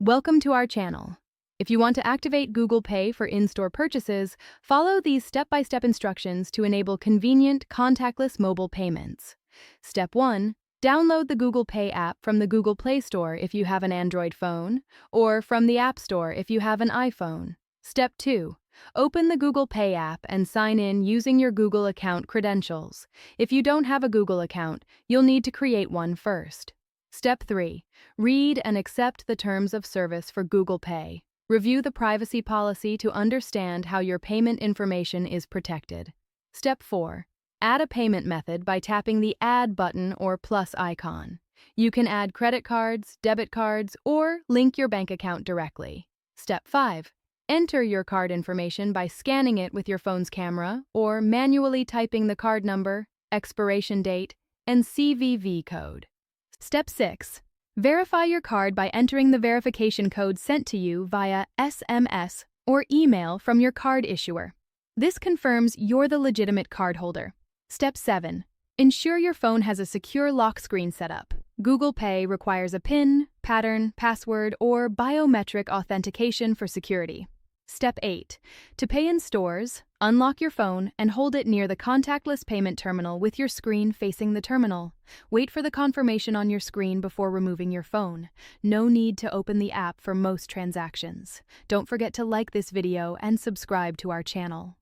Welcome to our channel. If you want to activate Google Pay for in-store purchases, follow these step-by-step instructions to enable convenient, contactless mobile payments. Step 1. Download the Google Pay app from the Google Play Store if you have an Android phone, or from the App Store if you have an iPhone. Step 2. Open the Google Pay app and sign in using your Google account credentials. If you don't have a Google account, you'll need to create one first. Step 3. Read and accept the terms of service for Google Pay. Review the privacy policy to understand how your payment information is protected. Step 4. Add a payment method by tapping the Add button or plus icon. You can add credit cards, debit cards, or link your bank account directly. Step 5. Enter your card information by scanning it with your phone's camera or manually typing the card number, expiration date, and CVV code. Step 6. Verify your card by entering the verification code sent to you via SMS or email from your card issuer. This confirms you're the legitimate cardholder. Step 7. Ensure your phone has a secure lock screen set up. Google Pay requires a PIN, pattern, password, or biometric authentication for security. Step 8. To pay in stores, unlock your phone and hold it near the contactless payment terminal with your screen facing the terminal. Wait for the confirmation on your screen before removing your phone. No need to open the app for most transactions. Don't forget to like this video and subscribe to our channel.